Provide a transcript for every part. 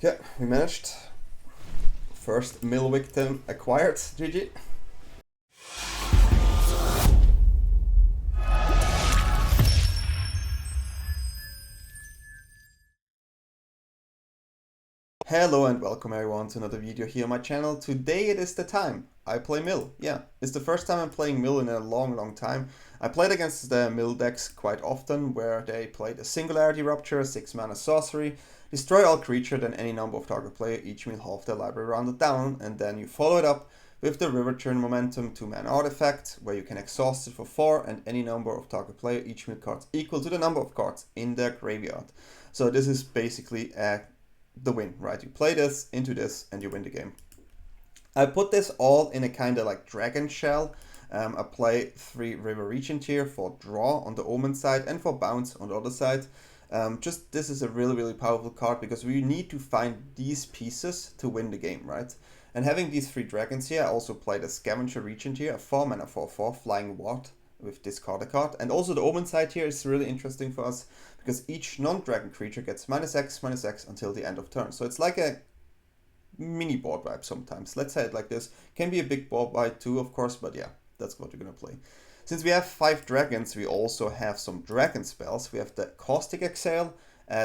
Okay, we managed. First mill victim acquired, GG. Hello and welcome everyone to another video here on my channel. Today it is the time I play mill. Yeah, it's the first time I'm playing mill in a long time. I played against the mill decks quite often where they played a Singularity Rupture, 6 mana sorcery, destroy all creature, then any number of target player, each meal half their library rounded down, and then you follow it up with the Return Momentum 2 mana artifact where you can exhaust it for 4 and any number of target player, each meal cards equal to the number of cards in their graveyard. So this is basically the win, right? You play this into this and you win the game. I put this all in a kind of like dragon shell. I play 3 River Regent here for draw on the Omen side and for bounce on the other side. This is a really powerful card because we need to find these pieces to win the game, right? And having these 3 dragons here, I also played a Scavenger Regent here, a 4 mana 4/4 flying ward with discard a card. And also the Omen side here is really interesting for us because each non-dragon creature gets -X until the end of turn. So it's like a mini board wipe sometimes. Let's say it like this. Can be a big board wipe too, of course, but yeah, that's what you're gonna play. Since we have 5 dragons, we also have some dragon spells. We have the Caustic Exhale,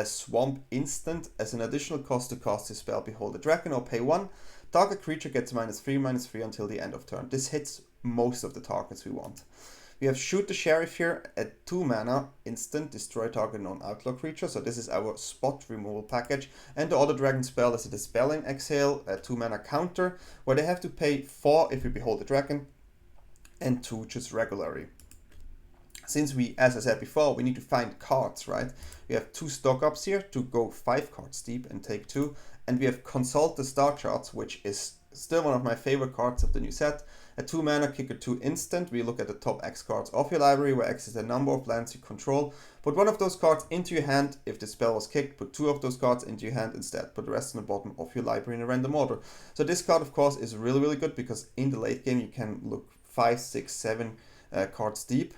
Swamp Instant. As an additional cost to cast this spell, behold a dragon or pay 1. Target creature gets -3/3 until the end of turn. This hits most of the targets we want. We have Shoot the Sheriff here at 2 mana, instant, destroy target non-outlaw creature. So this is our spot removal package. And the other dragon spell is a Dispelling Exhale, a 2 mana counter, where they have to pay 4 if we behold the dragon, and 2 just regularly. Since we, as I said before, we need to find cards, right? We have 2 stock ups here to go 5 cards deep and take 2. And we have Consult the Star Charts, which is still one of my favorite cards of the new set. A 2 mana kicker 2 instant. We look at the top X cards of your library, where X is the number of lands you control. Put 1 of those cards into your hand. If the spell was kicked, put 2 of those cards into your hand instead. Put the rest on the bottom of your library in a random order. So this card, of course, is really good because in the late game you can look 5, 6, 7 cards deep.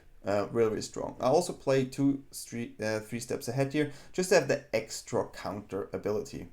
Really strong. I also play 3 steps ahead here, just to have the extra counter ability.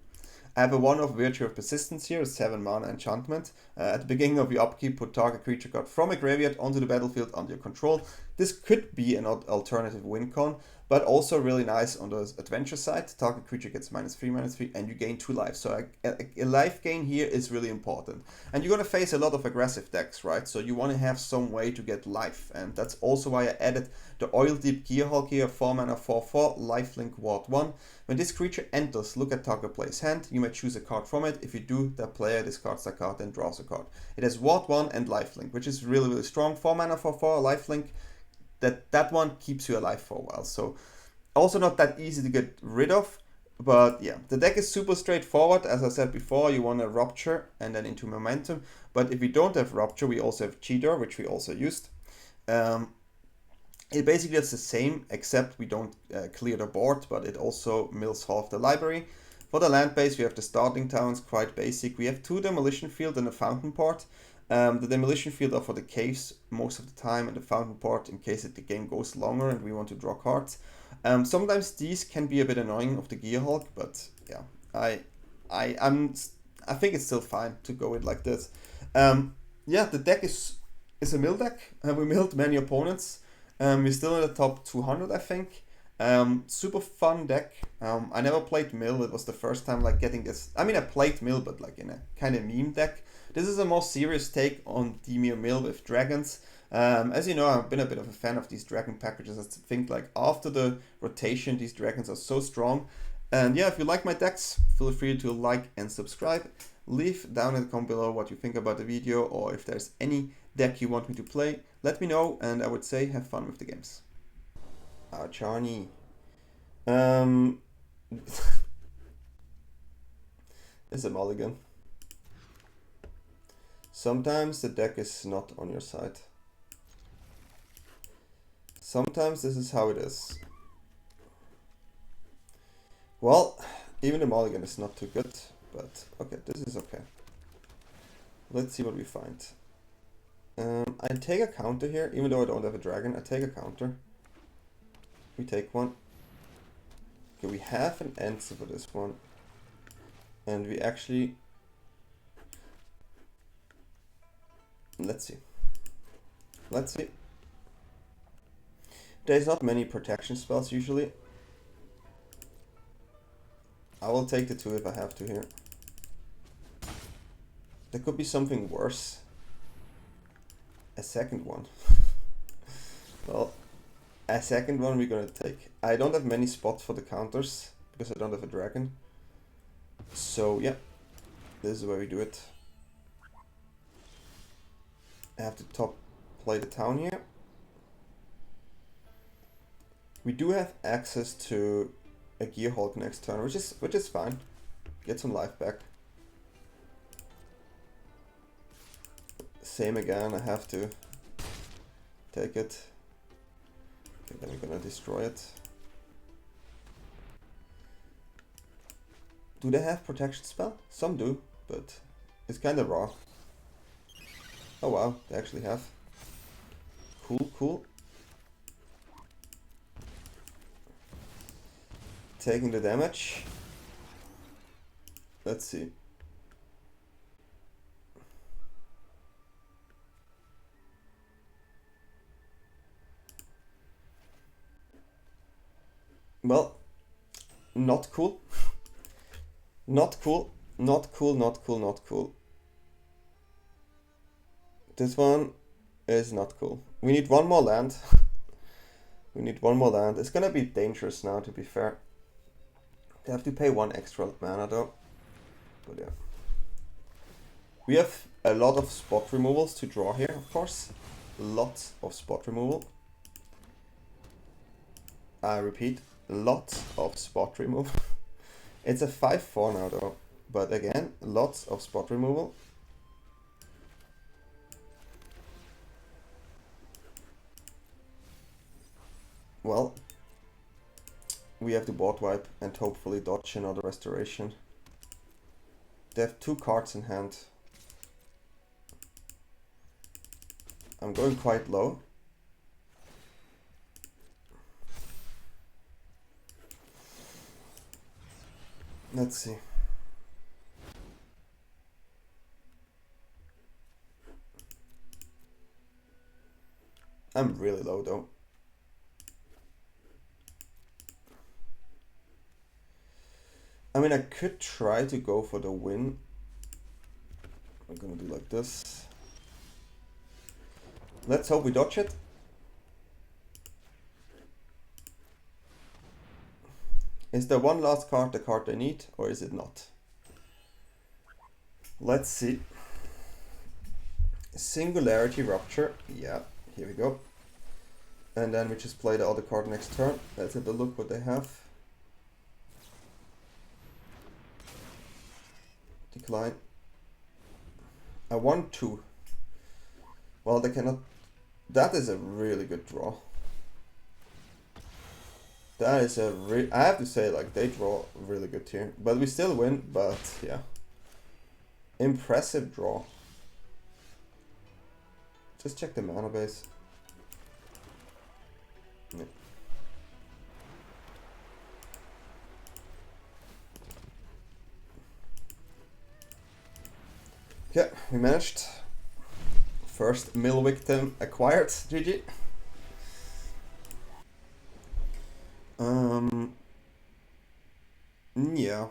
I have a 1-off Virtue of Persistence here, a 7 mana enchantment. At the beginning of your upkeep, put target creature card from a graveyard onto the battlefield under your control. This could be an alternative win con, but also really nice on the adventure side. Target creature gets -3/3 and you gain 2 life. So a life gain here is really important. And you're going to face a lot of aggressive decks, right? So you want to have some way to get life. And that's also why I added the Oildeep Gearhulk here, 4 mana 4/4, lifelink ward 1. When this creature enters, look at target player's hand. You may choose a card from it. If you do, that player discards that card and draws a card. It has ward 1 and lifelink, which is really strong. 4 mana 4/4, lifelink. That one keeps you alive for a while. So also not that easy to get rid of. But yeah, the deck is super straightforward. As I said before, you want a Rupture and then into Momentum. But if we don't have Rupture, we also have Cheater, which we also used. It basically is the same, except we don't clear the board, but it also mills half the library. For the land base, we have the starting towns, quite basic. We have 2 Demolition Field and a Fountain Port. The Demolition Field are for the caves most of the time, and the Fountain Port in case the game goes longer and we want to draw cards. Sometimes these can be a bit annoying of the Gearhulk, but yeah, I think it's still fine to go with like this. Yeah, the deck is a mill deck. We milled many opponents. We're still in the top 200, I think. Super fun deck. I never played mill. It was the first time like getting this. I mean, I played mill, but like in a kind of meme deck. This is a more serious take on Dimir Mill with dragons. As you know, I've been a bit of a fan of these dragon packages. I think like after the rotation, these dragons are so strong. And yeah, if you like my decks, feel free to like and subscribe. Leave down in the comment below what you think about the video, or if there's any deck you want me to play, let me know, and I would say have fun with the games. Charney. It's a mulligan. Sometimes the deck is not on your side. Sometimes this is how it is. Well, even the mulligan is not too good, but okay, this is okay. Let's see what we find. I take a counter here, even though I don't have a dragon, I take a counter. We take one. Okay, we have an answer for this one. And we actually, let's see. There's not many protection spells usually. I will take the 2 if I have to here. There could be something worse. A second one. Well, a second one we're gonna take. I don't have many spots for the counters because I don't have a dragon. So yeah, this is where we do it. I have to top play the town here. We do have access to a Gearhulk next turn, which is fine. Get some life back. Same again, I have to take it. Okay, then we're gonna destroy it. Do they have protection spell? Some do, but it's kind of raw. Oh wow, they actually have. Cool, cool. Taking the damage. Let's see. Well, not cool. Not cool. Not cool, not cool, not cool. This one is not cool. We need one more land. We need one more land. It's gonna be dangerous now, to be fair. They have to pay 1 extra mana though. But yeah. We have a lot of spot removals to draw here, of course. Lots of spot removal. I repeat, lots of spot removal. It's a 5/4 now though. But again, lots of spot removal. Well, we have to board wipe and hopefully dodge another restoration. They have 2 cards in hand. I'm going quite low. Let's see. I'm really low though. I mean, I could try to go for the win. I'm gonna do like this. Let's hope we dodge it. Is the one last card the card they need, or is it not? Let's see. Singularity Rupture. Yeah, here we go. And then we just play the other card next turn. Let's have a look what they have. Decline. I want 2. Well, they cannot. That is a really good draw. That is a I have to say, like, they draw really good here. But we still win, but yeah. Impressive draw. Just check the mana base. Yeah. Okay, we managed. First mill victim acquired, GG. Yeah.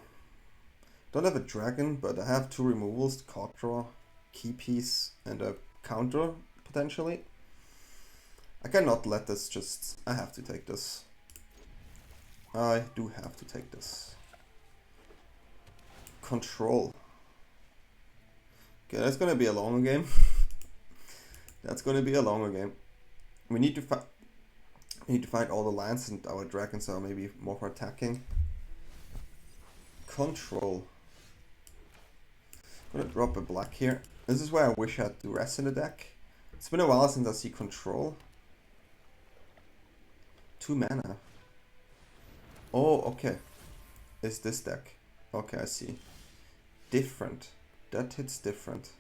Don't have a dragon, but I have 2 removals, card draw, key piece, and a counter, potentially. I cannot let this just... I have to take this. I do have to take this. Control. Okay, that's gonna be a longer game. That's gonna be a longer game. We need to find all the lands, and our dragons are maybe more for attacking. Control. I'm gonna drop a black here. This is where I wish I had the rest in the deck. It's been a while since I see control. 2 mana. Oh, okay. It's this deck. Okay, I see. Different. That hits different.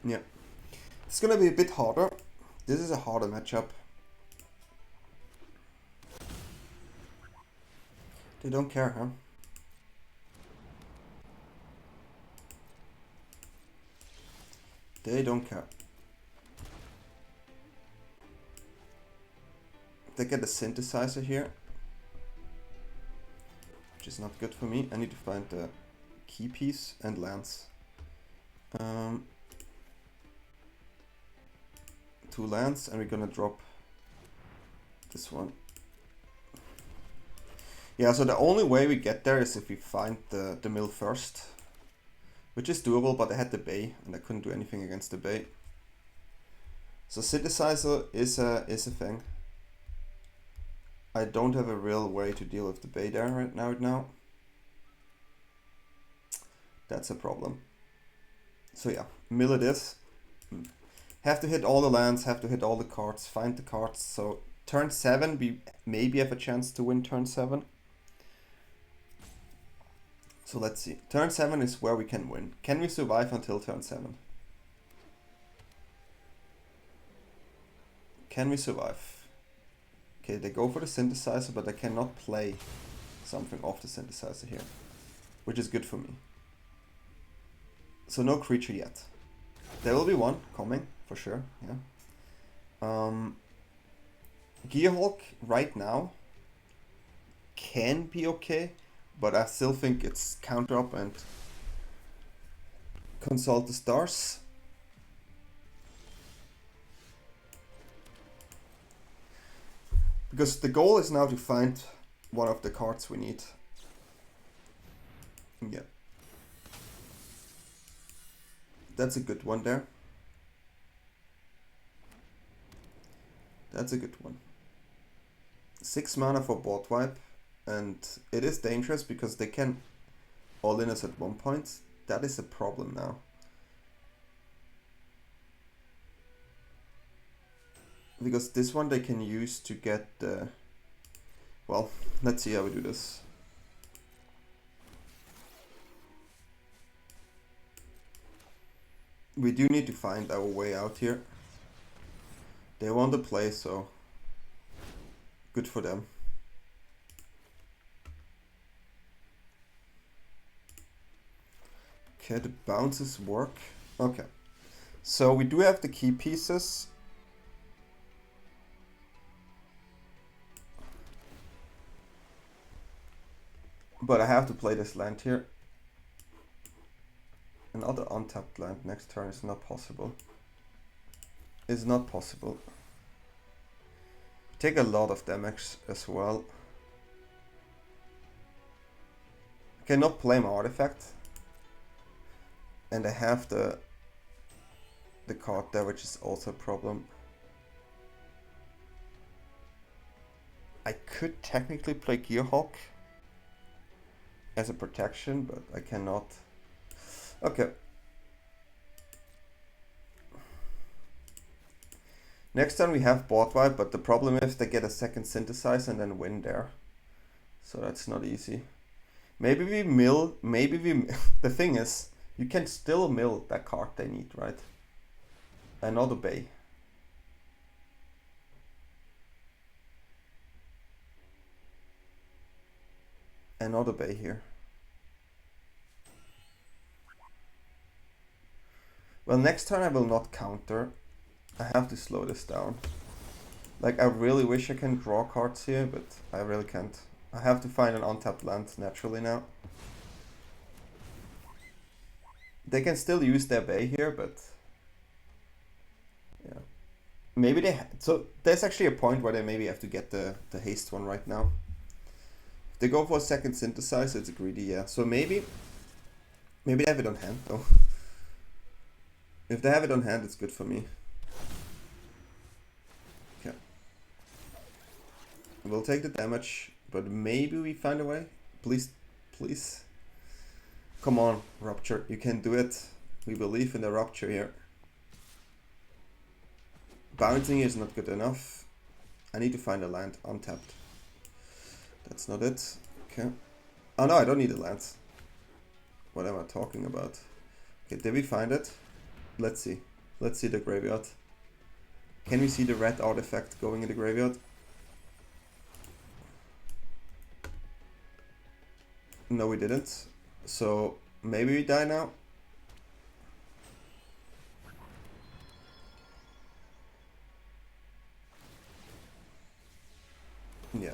Yeah. It's gonna be a bit harder. This is a harder matchup. They don't care, huh? They don't care. They get a synthesizer here, which is not good for me. I need to find the key piece and lands. 2 lands, and we're gonna drop this one. Yeah, so the only way we get there is if we find the mill first, which is doable, but I had the bay and I couldn't do anything against the bay. So synthesizer is a thing. I don't have a real way to deal with the bay there right now. That's a problem. So yeah, mill it is. Have to hit all the lands, have to hit all the cards, find the cards. So turn 7, we maybe have a chance to win turn 7. So let's see. Turn 7 is where we can win. Can we survive until turn 7? Can we survive? Okay, they go for the synthesizer, but I cannot play something off the synthesizer here, which is good for me. So no creature yet. There will be one coming, for sure, yeah. Gearhulk right now can be okay, but I still think it's counter up and consult the stars. Because the goal is now to find one of the cards we need. Yeah. That's a good one there. That's a good one. 6 mana for board wipe, and it is dangerous because they can all in us at one point. That is a problem now. Because this one they can use to get the... Well, let's see how we do this. We do need to find our way out here. They want to play, so good for them. Okay, the bounces work. Okay, so we do have the key pieces. But I have to play this land here. Another untapped land next turn is not possible. It's not possible. Take a lot of damage as well. I cannot play my artifact. And I have the card there, which is also a problem. I could technically play Gearhulk as a protection, but I cannot. Okay. Next turn we have board wipe, but the problem is they get a second synthesizer and then win there. So that's not easy. Maybe we mill, the thing is, you can still mill that card they need, right? Another bay. Another bay here. Well, next turn I will not counter. I have to slow this down. Like, I really wish I can draw cards here, but I really can't. I have to find an untapped land naturally now. They can still use their bay here, but yeah. Maybe they so there's actually a point where they maybe have to get the haste one right now. If they go for a second synthesizer, it's greedy, yeah. So maybe they have it on hand though. If they have it on hand, it's good for me. Okay. We'll take the damage, but maybe we find a way. Please, please. Come on, Rupture, you can do it. We believe in the Rupture here. Bouncing is not good enough. I need to find a land untapped. That's not it. Okay. Oh no, I don't need a land. What am I talking about? Okay, did we find it? Let's see. Let's see the graveyard. Can we see the red artifact going in the graveyard? No, we didn't. So maybe we die now. Yeah.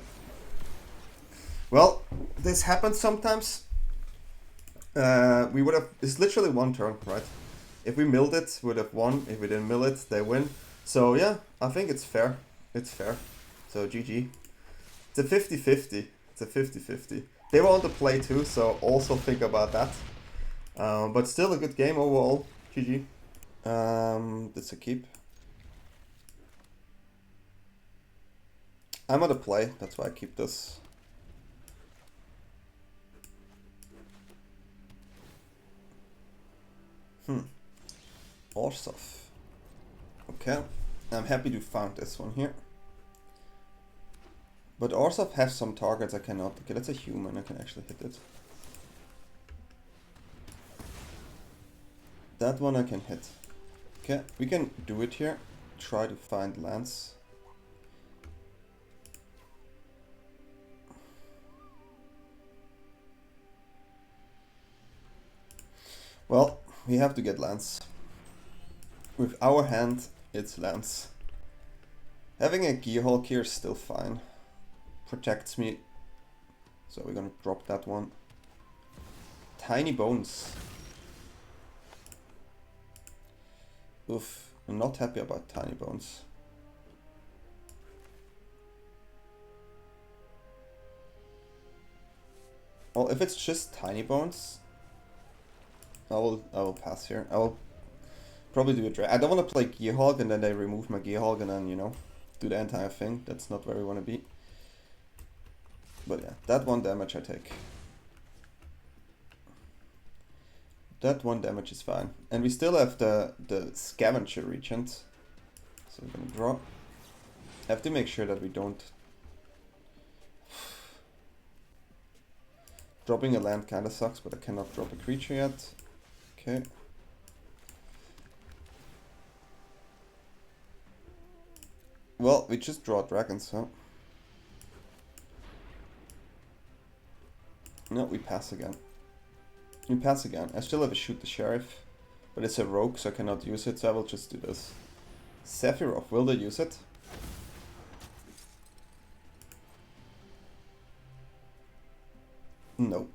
Well, this happens sometimes. We would have. It's literally one turn, right? If we milled it, we would have won. If we didn't mill it, they win. So yeah, I think it's fair. It's fair. So GG. It's a 50-50. It's a 50-50. They were on the play too, so also think about that. But still a good game overall. GG. That's a keep. I'm on the play, that's why I keep this. Orsov. Okay, I'm happy to find this one here. But Orsov has some targets I cannot. Okay, that's a human, I can actually hit it. That one I can hit. Okay, we can do it here. Try to find lands. Well, we have to get lands. With our hand, it's lands. Having a Gearhulk here is still fine. Protects me. So we're gonna drop that one. Tiny bones. Oof, I'm not happy about tiny bones. Well, if it's just tiny bones, I will pass here. I will probably do a dragon. I don't want to play Gearhulk and then they remove my Gearhulk and then, you know, do the entire thing. That's not where we want to be. But yeah, that one damage I take. That one damage is fine. And we still have the Scavenger Regent. So we're gonna draw. I have to make sure that we don't... Dropping a land kinda sucks, but I cannot drop a creature yet. Okay. Well, we just draw dragons, huh? No, we pass again. We pass again. I still have a shoot the sheriff, but it's a rogue, so I cannot use it, so I will just do this. Sephiroth, will they use it? No.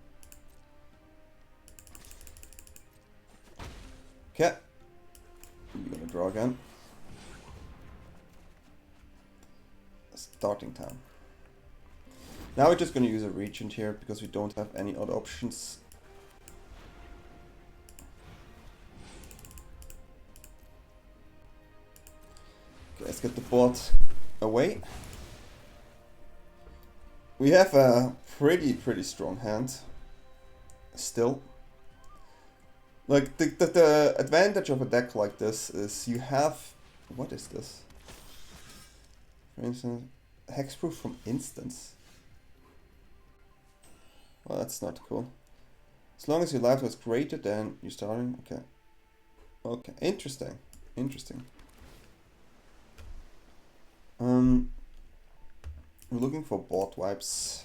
Okay. We're gonna draw again. Starting time. Now we're just gonna use a regent here because we don't have any other options. Okay, let's get the board away. We have a pretty strong hand. Still. Like, the advantage of a deck like this is you have... What is this? For instance, hexproof from instance. Well, that's not cool. As long as your life was greater than you're starting. Okay. Okay, interesting. Interesting. We're looking for board wipes.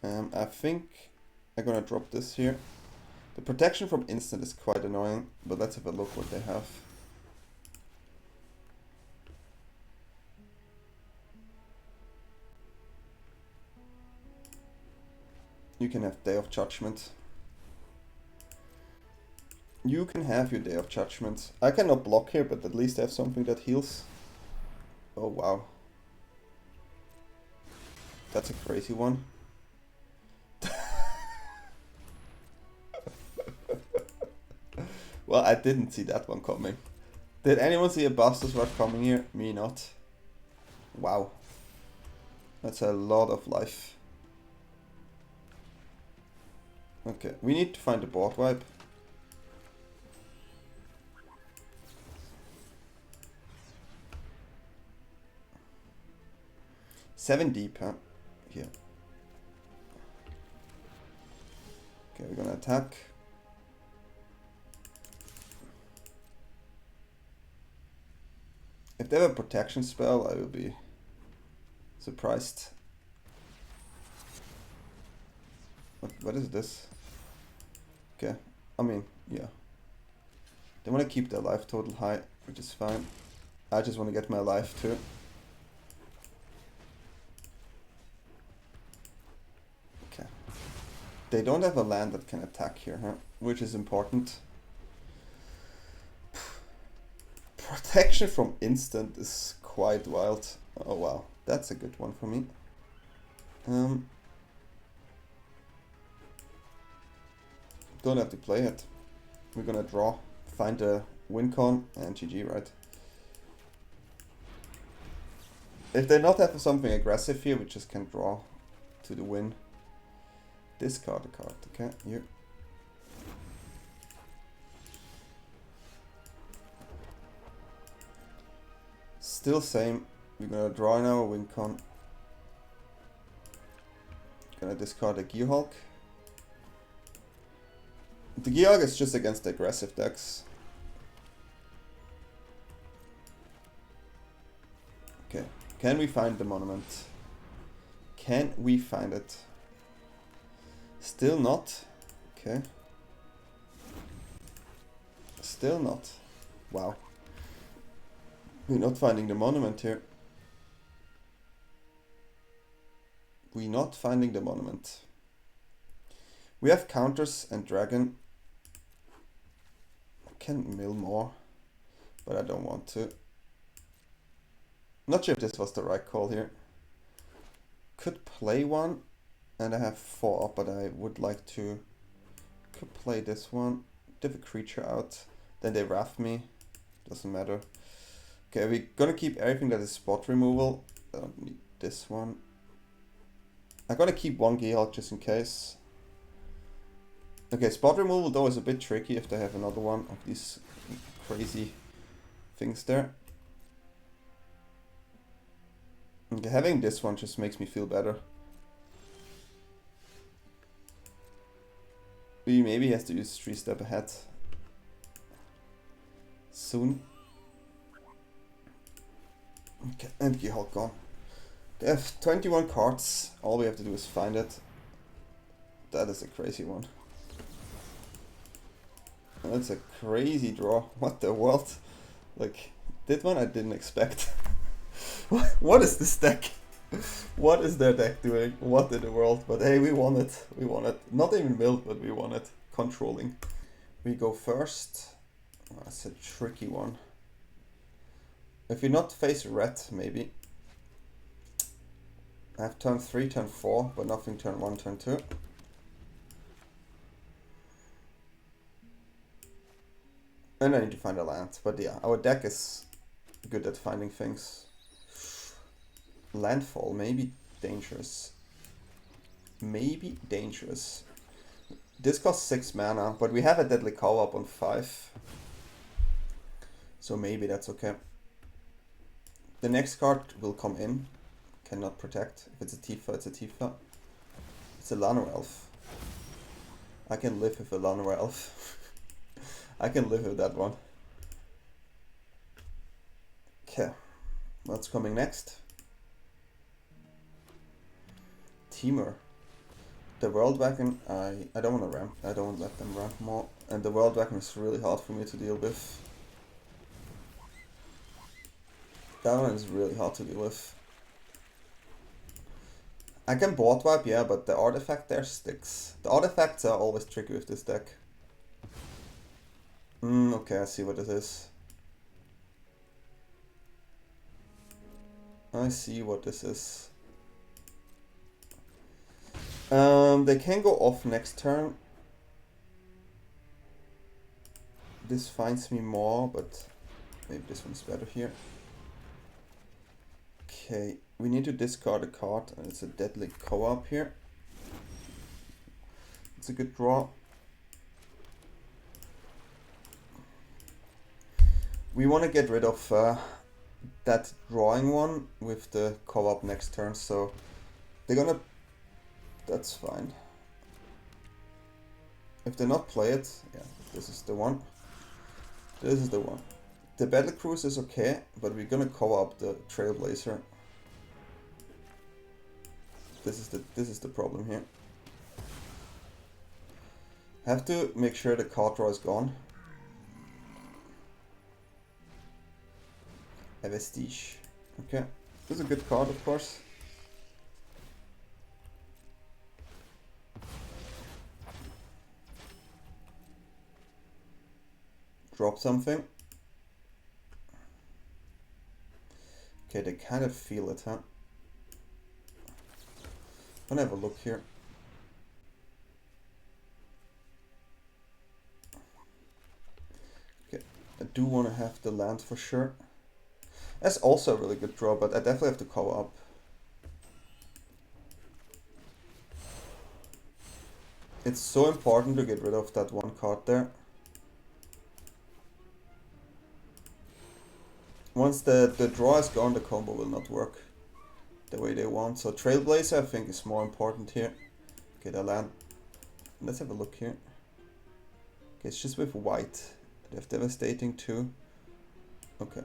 I think I'm gonna drop this here. The protection from instant is quite annoying, but let's have a look what they have. You can have Day of Judgment. You can have your Day of Judgment. I cannot block here, but at least I have something that heals. Oh wow. That's a crazy one. Well, I didn't see that one coming. Did anyone see a Buster Sword coming here? Me not. Wow. That's a lot of life. Okay, we need to find a board wipe. Seven deep, huh? Here. Okay, we're gonna attack. If they have a protection spell, I will be surprised. What is this? Okay, I mean, yeah. They want to keep their life total high, which is fine. I just want to get my life too. Okay. They don't have a land that can attack here, huh? Which is important. Protection from instant is quite wild. Oh wow, that's a good one for me. Don't have to play it. We're gonna draw. Find a win con and GG, right? If they not have something aggressive here, we just can draw to the win. Discard a card, okay? You. Still same. We're gonna draw now a win con. Gonna discard a Gearhulk. The Gearhulk is just against the aggressive decks. Okay, can we find the monument? Can we find it? Still not. Okay. Still not. Wow. We're not finding the monument here. We're not finding the monument. We have counters and dragon. I can mill more, but I don't want to. Not sure if this was the right call here. Could play one, and I have 4 up, but I would like to. Could play this one. Div a creature out. Then they wrath me. Doesn't matter. Okay, we're gonna keep everything that is spot removal. I don't need this one. I'm gonna keep one Gearhulk just in case. Okay, spot removal though is a bit tricky if they have another one of these crazy things there. Okay, having this one just makes me feel better. We maybe has to use 3 step ahead soon. Okay, and Gearhulk gone. They have 21 cards. All we have to do is find it. That is a crazy one. That's a crazy draw. What the world? Like, that one I didn't expect. What is this deck? What is their deck doing? What in the world? But hey, we won it. We won it. Not even milled, but we won it. Controlling. We go first. Oh, that's a tricky one. If we not face red, maybe. I have turn 3, turn 4, but nothing turn 1, turn 2. And I need to find a land. But yeah, our deck is good at finding things. Landfall, maybe dangerous. Maybe dangerous. This costs 6 mana, but we have a deadly call up on 5. So maybe that's okay. The next card will come in. Cannot protect. If it's a Tifa, it's a Tifa. It's a Llanowar Elf. I can live with a Llanowar Elf. I can live with that one. Okay. What's coming next? Dimir. The World Dragon, I don't want to ramp. I don't let them ramp more. And the World Dragon is really hard for me to deal with. That one is really hard to deal with. I can board wipe, yeah, but the artifact there sticks. The artifacts are always tricky with this deck. Okay, I see what it is. I see what this is. They can go off next turn. This finds me more, but maybe this one's better here. Okay, we need to discard a card, and it's a deadly co-op here. It's a good draw. We want to get rid of that drawing one with the co-op next turn, so they're gonna... That's fine. If they not play it, yeah, this is the one. This is the one. The Battle Cruise is okay, but we're gonna co-op the Trailblazer. This is the problem here. Have to make sure the card draw is gone. A Vestige. Okay. This is a good card, of course. Drop something. Okay, they kind of feel it, huh? I'm gonna have a look here. Okay, I do want to have the land for sure. That's also a really good draw, but I definitely have to cover up. It's so important to get rid of that one card there. Once the draw is gone, the combo will not work the way they want. So Trailblazer, I think, is more important here. Okay, the land. Let's have a look here. Okay, it's just with white. They have Devastating too. Okay.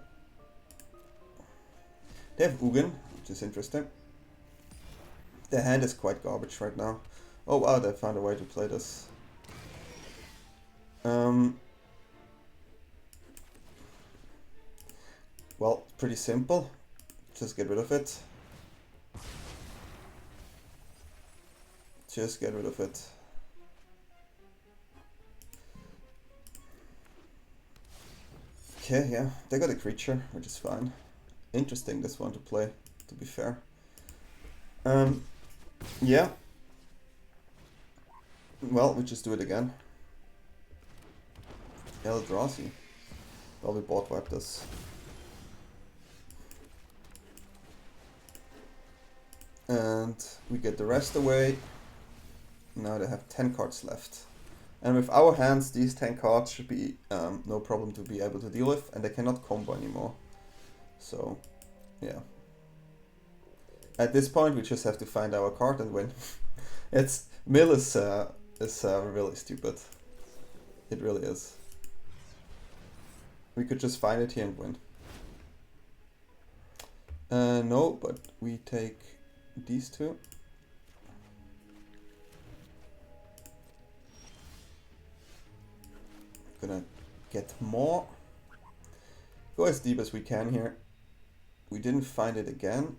They have Ugin, which is interesting. Their hand is quite garbage right now. Oh wow, they found a way to play this. Well, pretty simple. Just get rid of it. Just get rid of it. Okay, yeah, they got a creature, which is fine. Interesting, this one to play, to be fair. Yeah. Well, we just do it again. Eldrazi. Well, we board wipe this. And we get the rest away. Now they have 10 cards left. And with our hands, these 10 cards should be no problem to be able to deal with, and they cannot combo anymore. So, yeah. At this point, we just have to find our card and win. Mill is really stupid. It really is. We could just find it here and win. No, but we take these two. Gonna get more. Go as deep as we can here. We didn't find it again.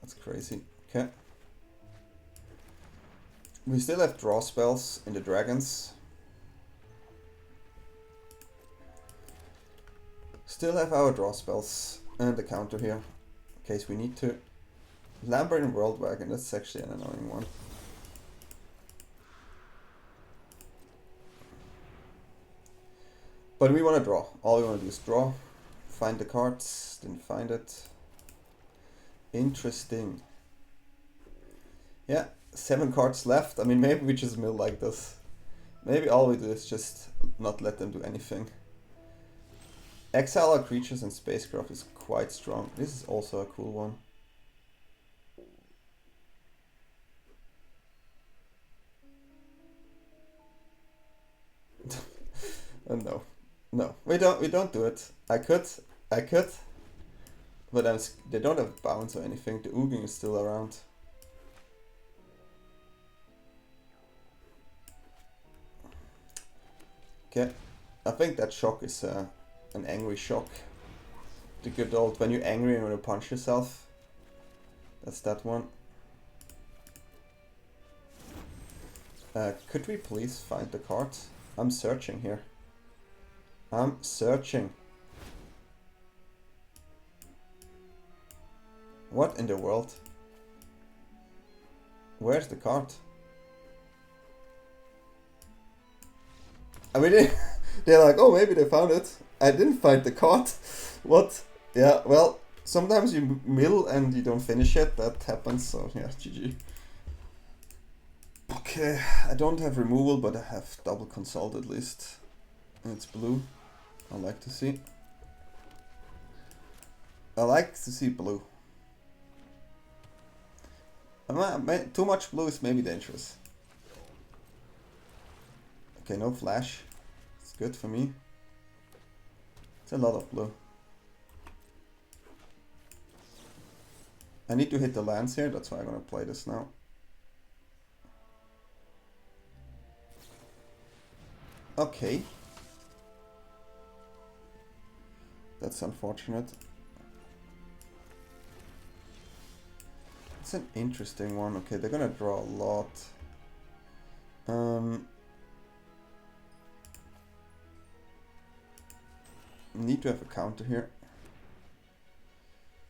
That's crazy. Okay. We still have draw spells in the dragons. Still have our draw spells and the counter here, in case we need to. Lambert and World Wagon, that's actually an annoying one. But we want to draw. All we want to do is draw. Find the cards. Didn't find it. Interesting. Yeah, 7 cards left. I mean, maybe we just mill like this. Maybe all we do is just not let them do anything. Exile our creatures and Spacecraft is quite strong. This is also a cool one. No. No, we don't do it. I could, but they don't have bounce or anything. The Ugin is still around. Okay, I think that shock is an angry shock. The good old when you're angry and when you punch yourself. That's that one. Could we please find the card? I'm searching here. I'm searching. What in the world? Where's the card? I mean, they're like, oh, maybe they found it. I didn't find the card. What? Yeah, well, sometimes you mill and you don't finish it. That happens, so yeah, GG. Okay, I don't have removal, but I have double consult at least. And it's blue. I like to see. I like to see blue. Too much blue is maybe dangerous. Okay, no flash. It's good for me. It's a lot of blue. I need to hit the lands here, that's why I'm gonna play this now. Okay. That's unfortunate. It's an interesting one. Okay, they're gonna draw a lot. Need to have a counter here.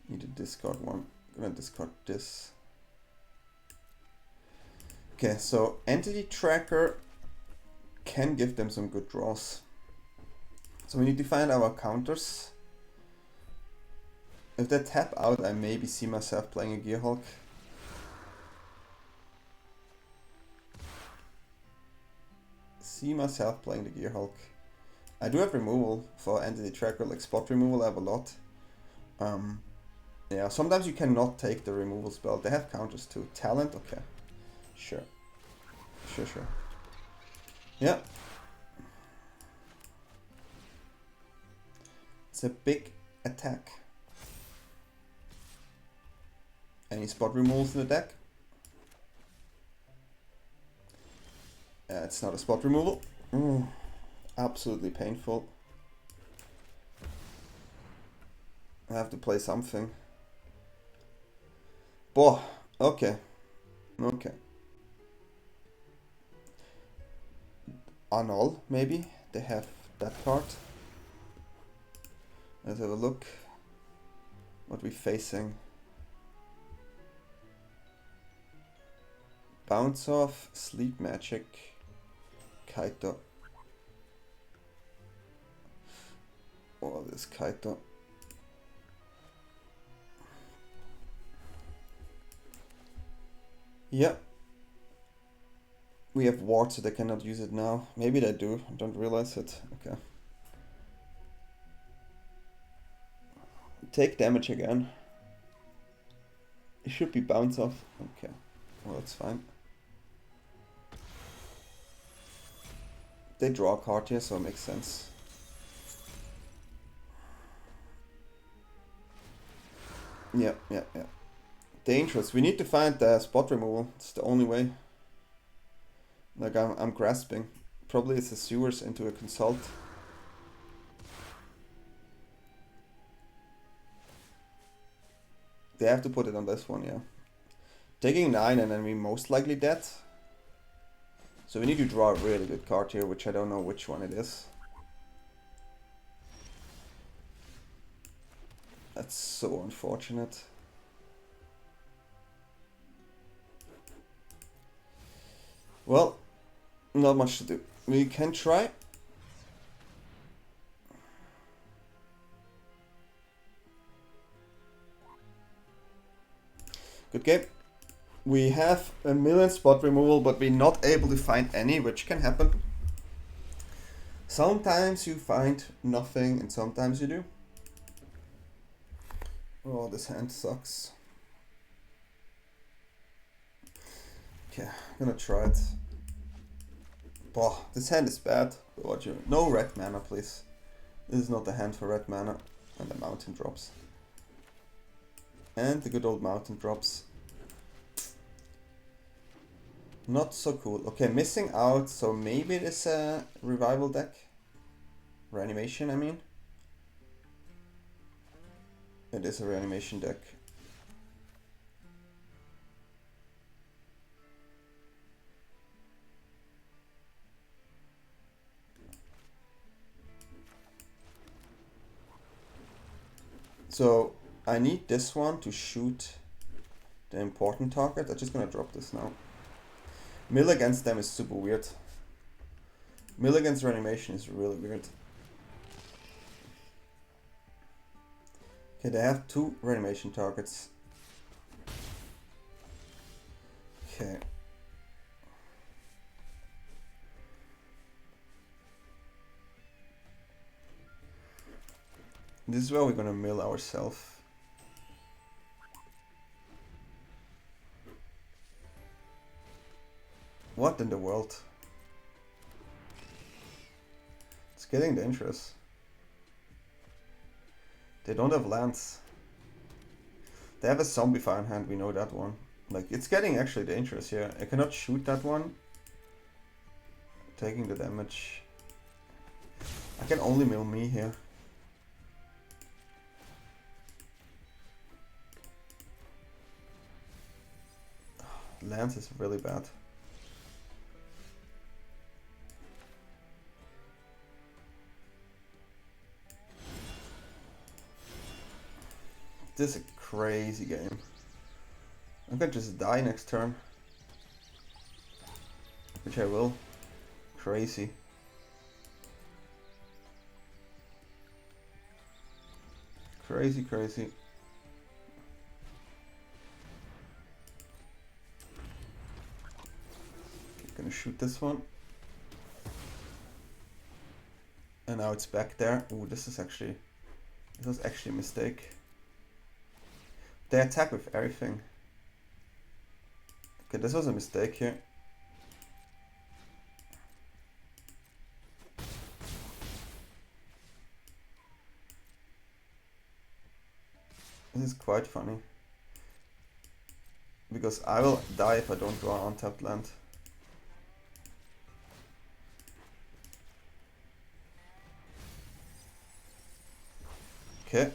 Need to discard one. Gonna discard this. Okay, so Entity Tracker can give them some good draws. So we need to find our counters. If they tap out, I maybe see myself playing a Gearhulk. See myself playing the Gearhulk. I do have removal for Entity Tracker, like spot removal I have a lot. Yeah, sometimes you cannot take the removal spell. They have counters too. Talent? Okay. Sure. Sure. Yeah. It's a big attack. Any spot removals in the deck? It's not a spot removal. Absolutely painful. I have to play something. Boah, okay. Okay. Annul, maybe? They have that card. Let's have a look. What we facing. Bounce off, Sleep Magic, Kaito. Oh, this Kaito. Yeah. We have wards, so they cannot use it now. Maybe they do, I don't realize it. Okay. Take damage again. It should be bounce off. Okay. Well, that's fine. They draw a card here, so it makes sense. Yeah. Dangerous. We need to find the spot removal. It's the only way. Like, I'm grasping. Probably it's a sewers into a consult. They have to put it on this one, yeah. Taking 9 and then we most likely dead. So we need to draw a really good card here, which I don't know which one it is. That's so unfortunate. Well, not much to do. We can try. Good game. We have a million spot removal, but we're not able to find any, which can happen. Sometimes you find nothing and sometimes you do. Oh, this hand sucks. Okay, I'm gonna try it. Boah, this hand is bad. But what you no red mana, please. This is not the hand for red mana. And the mountain drops. And the good old mountain drops. Not so cool. Okay, missing out. So maybe it is a revival deck. Reanimation, I mean. It is a reanimation deck. So I need this one to shoot the important target. I'm just gonna drop this now. Mill against them is super weird. Mill against reanimation is really weird. Okay, they have 2 reanimation targets. Okay. This is where we're gonna mill ourselves. What in the world? It's getting dangerous. They don't have lands. They have a zombie fire in hand, we know that one. Like, it's getting actually dangerous here. I cannot shoot that one. Taking the damage. I can only mill me here. Lance is really bad. This is a crazy game. I'm gonna just die next turn. Which I will. Crazy. Crazy, crazy. Gonna shoot this one. And now it's back there. Ooh, this was actually a mistake. They attack with everything. Okay, this was a mistake here. This is quite funny. Because I will die if I don't draw untapped land. Okay.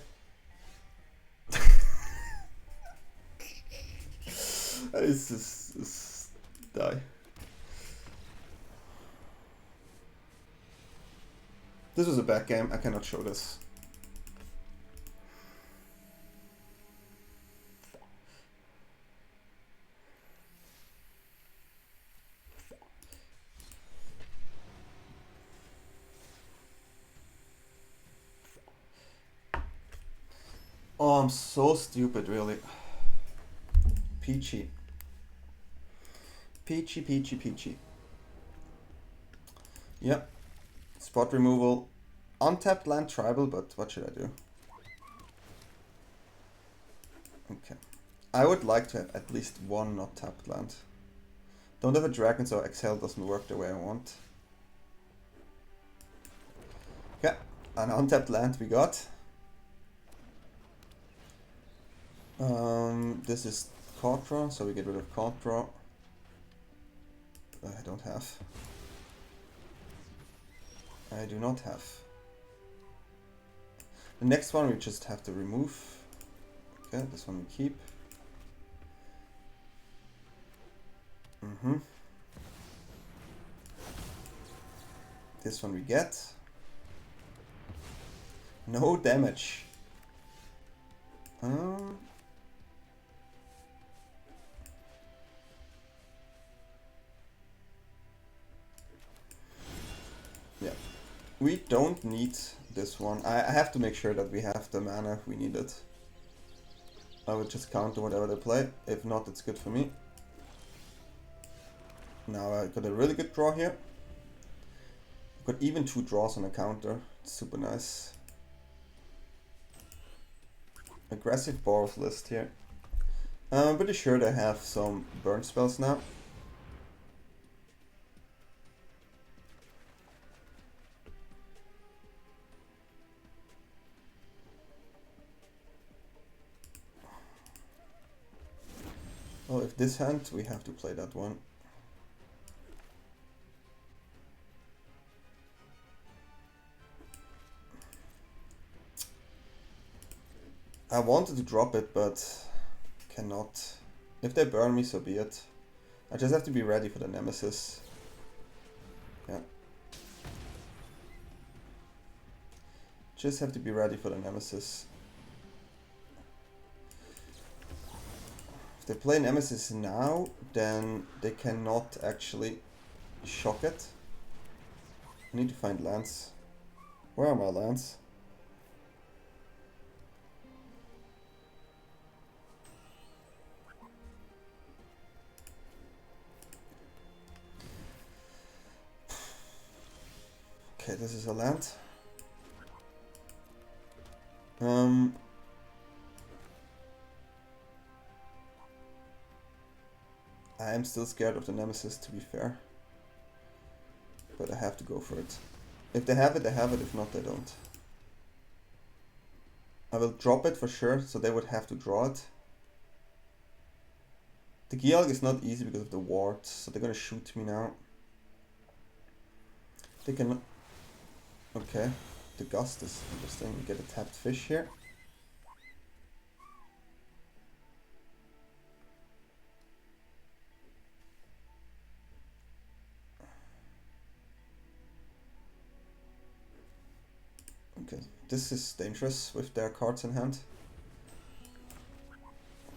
Let's just die. This was a bad game. I cannot show this. Oh, I'm so stupid, really. Peachy. Peachy, peachy, peachy. Yep. Spot removal. Untapped land tribal, but what should I do? Okay. I would like to have at least one not tapped land. Don't have a dragon, so Exhale doesn't work the way I want. Okay. An untapped land we got. This is card draw, so we get rid of card draw. I don't have. I do not have. The next one we just have to remove. Okay, this one we keep. This one we get. No damage. Yeah, we don't need this one. I have to make sure that we have the mana if we need it. I would just counter whatever they play. If not, it's good for me. Now I got a really good draw here. Got even 2 draws on a counter. It's super nice. Aggressive Boros list here. I'm pretty sure they have some burn spells now. Well, if this hand, we have to play that one. I wanted to drop it, but cannot. If they burn me, so be it. I just have to be ready for the Nemesis. Yeah. Just have to be ready for the Nemesis. If they play Nemesis now, then they cannot actually shock it. I need to find lands. Where are my lands? Okay, this is a land. I am still scared of the Nemesis, to be fair. But I have to go for it. If they have it, they have it. If not, they don't. I will drop it for sure, so they would have to draw it. The Gearhulk is not easy because of the wards, so they're gonna shoot me now. They can... Okay, the Gust is interesting. We get a tapped fish here. Okay, this is dangerous with their cards in hand.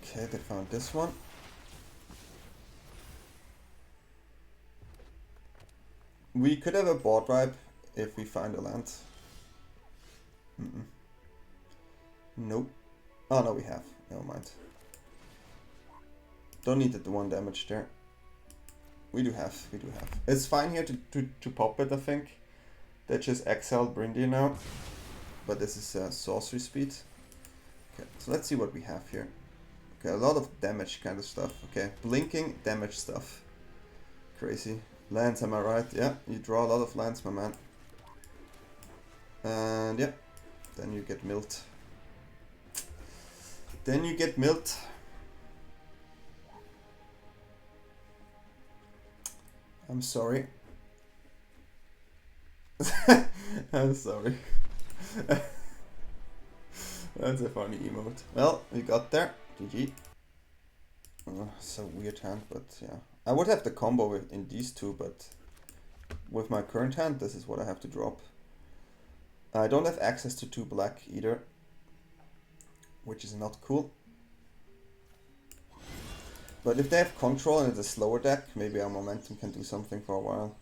Okay, they found this one. We could have a board wipe if we find a land. Nope. Oh no, we have. Never mind. Don't need the 1 damage there. We do have. It's fine here to pop it, I think. They just exiled Brindy now. But this is sorcery speed. Okay, so let's see what we have here. Okay, a lot of damage kind of stuff. Okay, blinking damage stuff. Crazy. Lands, am I right? Yeah, you draw a lot of lands, my man. And yeah, then you get milled. I'm sorry. I'm sorry. That's a funny emote. Well, we got there. GG. Oh, so weird hand, but yeah. I would have the combo in these two, but with my current hand, this is what I have to drop. I don't have access to 2 black either, which is not cool. But if they have control and it's a slower deck, maybe our momentum can do something for a while.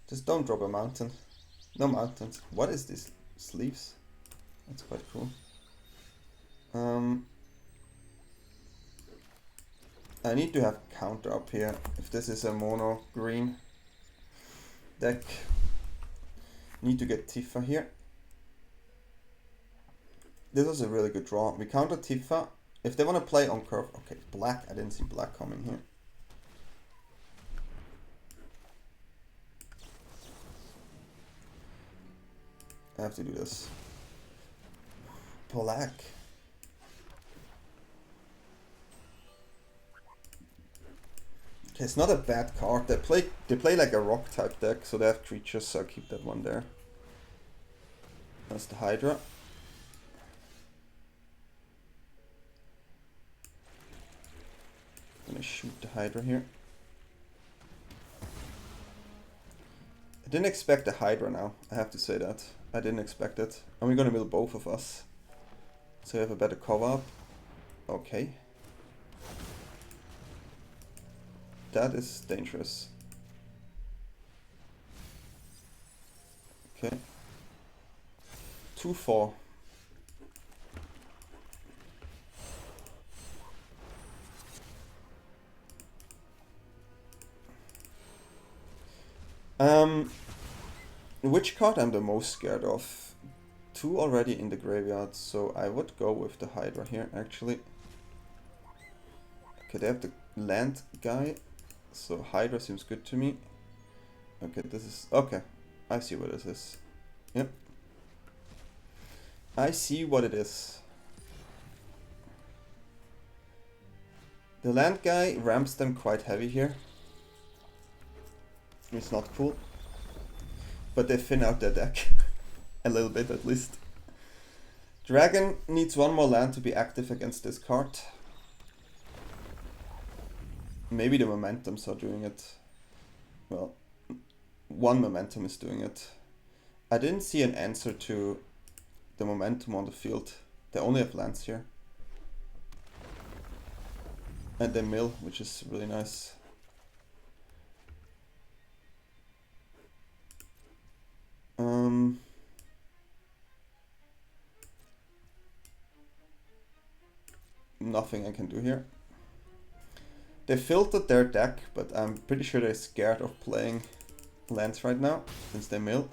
Just don't drop a mountain. No mountains. What is this? Sleeves? That's quite cool. I need to have counter up here. If this is a mono green deck, need to get Tifa here. This was a really good draw. We counter Tifa. If they want to play on curve, okay, black. I didn't see black coming here. I have to do this. Black. Okay, it's not a bad card. They play like a rock type deck, so they have creatures, so I'll keep that one there. That's the Hydra. I'm gonna shoot the Hydra here. I didn't expect the Hydra now, I have to say that. I didn't expect it. And we're gonna mill both of us. So we have a better cover up. Okay. That is dangerous. Okay. 2-4. Which card I'm the most scared of? 2 already in the graveyard, so I would go with the Hydra here, actually. Okay, they have the land guy, so Hydra seems good to me. Okay, this is... okay, I see what this is. Yep. I see what it is. The land guy ramps them quite heavy here. It's not cool. But they thin out their deck. A little bit at least. Dragon needs 1 more land to be active against this card. Maybe the momentums are doing it. Well, 1 momentum is doing it. I didn't see an answer to the momentum on the field. They only have lands here. And they mill, which is really nice. Nothing I can do here. They filtered their deck, but I'm pretty sure they're scared of playing lands right now, since they mill.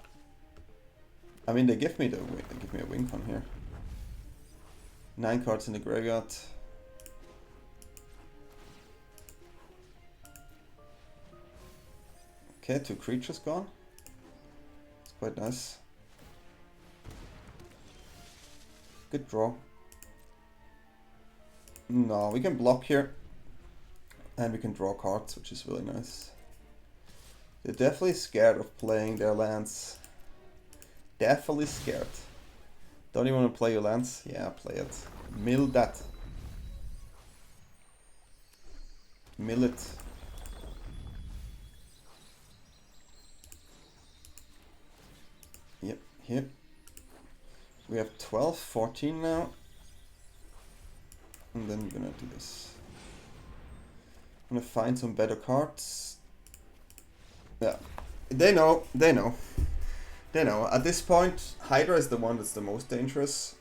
I mean, they give me a win con here. 9 cards in the graveyard. Okay, 2 creatures gone. It's quite nice. Good draw. No, we can block here. And we can draw cards, which is really nice. They're definitely scared of playing their lands. definitely scared. Don't you want to play your lands? Yeah, play it. Mill that. Mill it. Yep, here. We have 12, 14 now. And then we're gonna do this. I'm gonna find some better cards. Yeah, they know, they know. They know. At this point, Hydra is the one that's the most dangerous.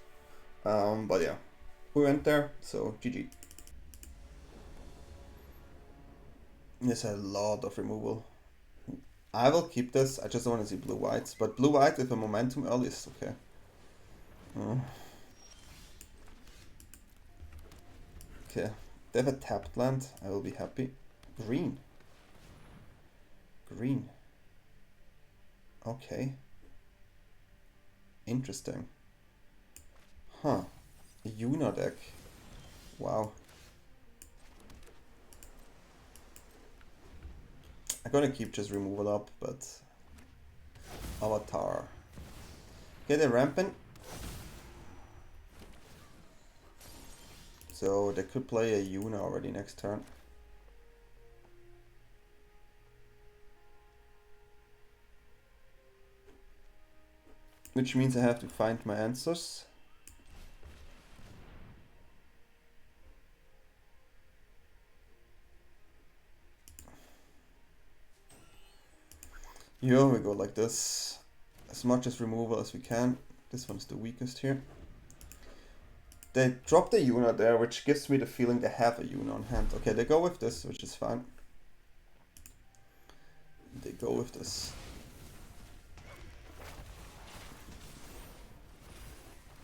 But yeah, we went there, so GG. There's a lot of removal. I will keep this, I just don't want to see blue-white. But blue-white with a momentum early is okay. Okay, they have a tapped land, I will be happy. Green. Green. Okay. Interesting. Huh. A Yuna deck. Wow. I'm gonna keep just removal up, but... Avatar. Okay, they're rampant. So they could play a Yuna already next turn. Which means I have to find my answers. Here we go like this. As much as removal as we can. This one's the weakest here. They drop the Yuna there, which gives me the feeling they have a Yuna on hand. Okay, they go with this, which is fine. They go with this.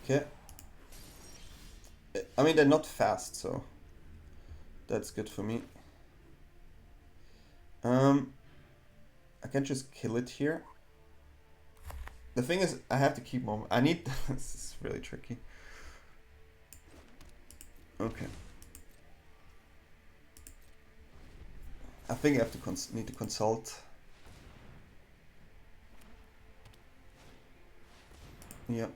Okay. I mean, they're not fast, so that's good for me. I can just kill it here. The thing is, I have to keep moment. I need... This is really tricky. Okay. I think I have to need to consult. Yep.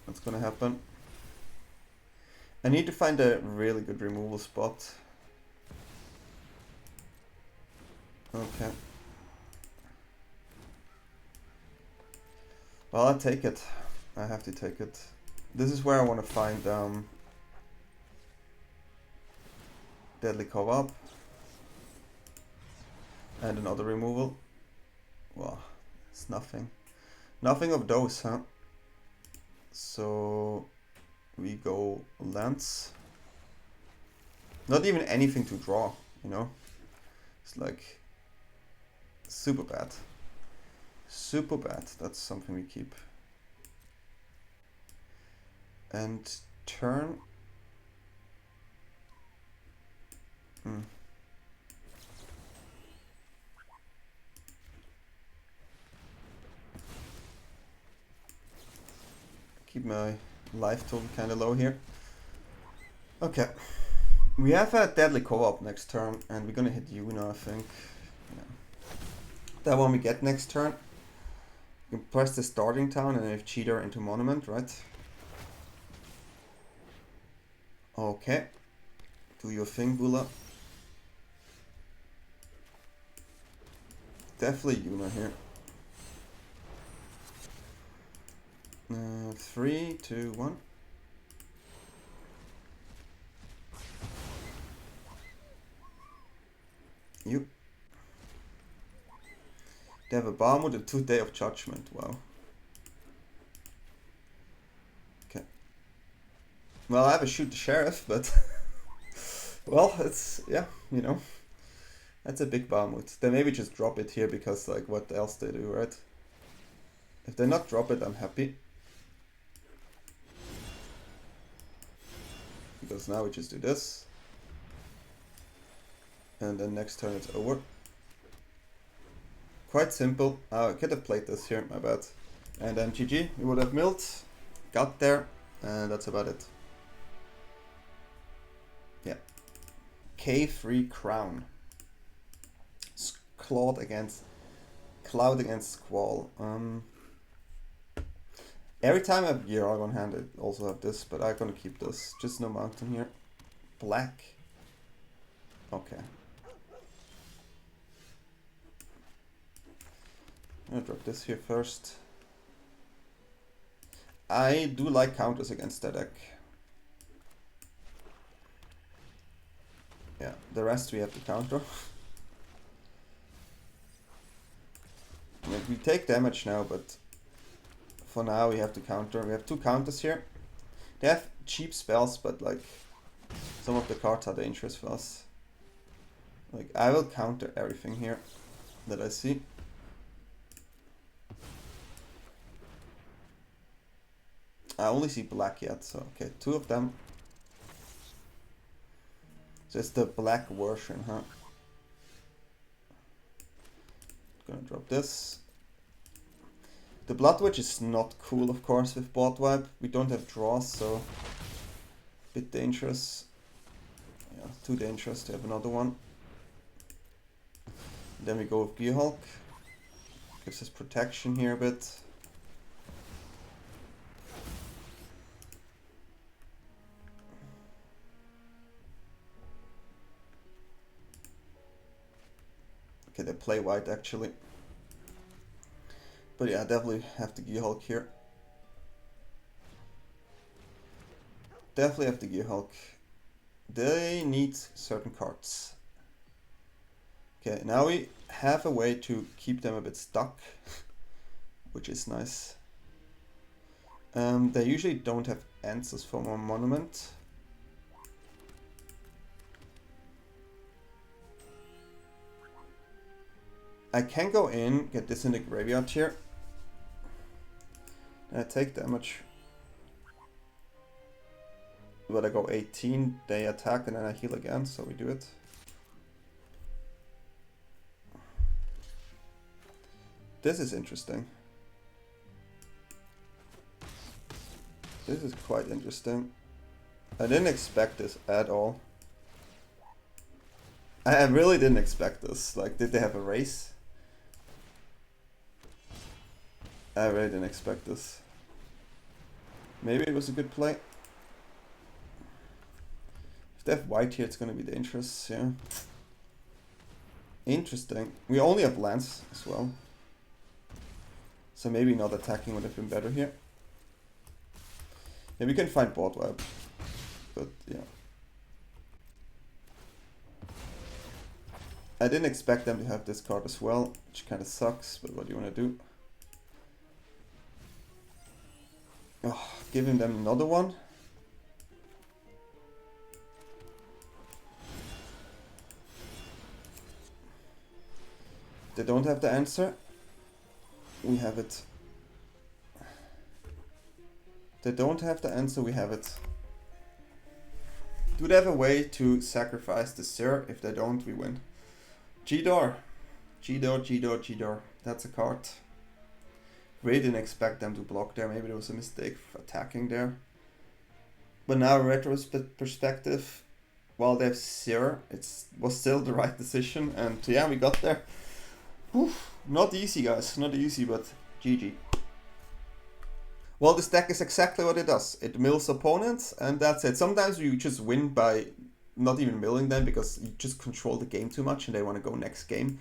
What's gonna happen? I need to find a really good removal spot. Okay. Well, I'll take it. I have to take it. This is where I want to find Deadly Cover-Up. And another removal. Wow, it's nothing. Nothing of those, huh? So we go lands. Not even anything to draw, you know? It's like super bad. Super bad. That's something we keep. And turn. Keep my life total kind of low here. Okay. We have a Deadly Co-op next turn, and we're gonna hit Yuna, I think. Yeah. That one we get next turn. You can press the starting town and have Cheater into Monument, right? Okay. Do your thing, Bula. Definitely Yuna here. 3, 2, 1. You. They have a Barmut and 2 Day of Judgment. Wow. Okay. Well, I have a Shoot the Sheriff, but well, it's, yeah, you know, that's a big Barmut. They maybe just drop it here because, like, what else they do, right? If they not drop it, I'm happy. Because now we just do this. And then next turn it's over. Quite simple. I could have played this here, my bad. And then GG, we would have milled. Got there, and that's about it. Yeah. K3 Crown. Cloud against Squall. Every time I have Gearhulk on hand, I also have this, but I'm gonna keep this. Just no mountain here. Black. Okay. I'm gonna drop this here first. I do like counters against that deck. Yeah, the rest we have to counter. I mean, we take damage now, but for now we have to counter. We have 2 counters here. They have cheap spells, but like some of the cards are dangerous for us. Like I will counter everything here that I see. I only see black yet, so okay, 2 of them. So it's the black version, huh? Gonna drop this. The Blood Witch is not cool, of course, with board wipe. We don't have draws, so a bit dangerous. Yeah, too dangerous to have another one. Then we go with Gearhulk. Gives us protection here a bit. Okay, they play white actually. But yeah, definitely have the Gearhulk here. Definitely have the Gearhulk. They need certain cards. Okay, now we have a way to keep them a bit stuck, which is nice. They usually don't have answers for my monument. I can go in, get this in the graveyard here. And I take damage. But I go 18, they attack and then I heal again, so we do it. This is interesting. This is quite interesting. I didn't expect this at all. I really didn't expect this. Like, did they have a race? I really didn't expect this. Maybe it was a good play. If they have white here, it's gonna be dangerous, yeah. Interesting. We only have lands as well. So maybe not attacking would have been better here. Yeah, we can find board wipe. But yeah. I didn't expect them to have this card as well, which kind of sucks, but what do you want to do? Oh, giving them another one. They don't have the answer. We have it. They don't have the answer, we have it. Do they have a way to sacrifice the Sir? If they don't, we win. G-Door. G-Door, G-Door, G-Door. That's a card. Really didn't expect them to block there. Maybe there was a mistake for attacking there. But now, retrospect perspective, while they have Sir, it was still the right decision. And yeah, we got there. Whew. Not easy, guys. Not easy, but GG. Well, this deck is exactly what it does. It mills opponents, and that's it. Sometimes you just win by not even milling them because you just control the game too much and they want to go next game.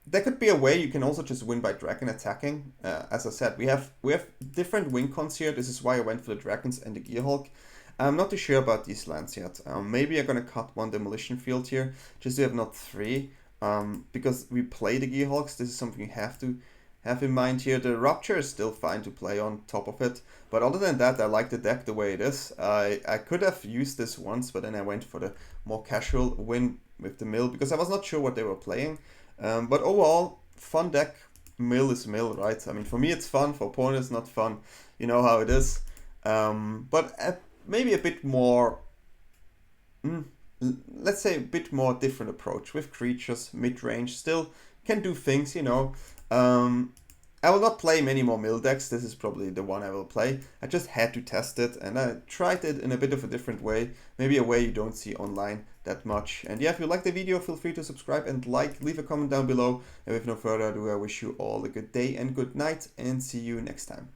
There could be a way you can also just win by dragon attacking. As I said, we have different win cons here. This is why I went for the dragons and the Gearhulk. I'm not too sure about these lands yet. Maybe I'm gonna cut one demolition field here, just to have not 3. Because we play the Gearhulks, this is something you have to have in mind here. The Rupture is still fine to play on top of it, but other than that, I like the deck the way it is. I could have used this once, but then I went for the more casual win with the mill, because I was not sure what they were playing. But overall, fun deck. Mill is mill, right? I mean, for me it's fun, for opponents not fun. You know how it is. But maybe a bit more... let's say a bit more different approach with creatures, mid-range, still can do things, you know. I will not play many more mill decks. This is probably the one I will play. I just had to test it and I tried it in a bit of a different way, maybe a way you don't see online that much. And yeah, if you like the video, feel free to subscribe and leave a comment down below. And with no further ado, I wish you all a good day and good night, and see you next time.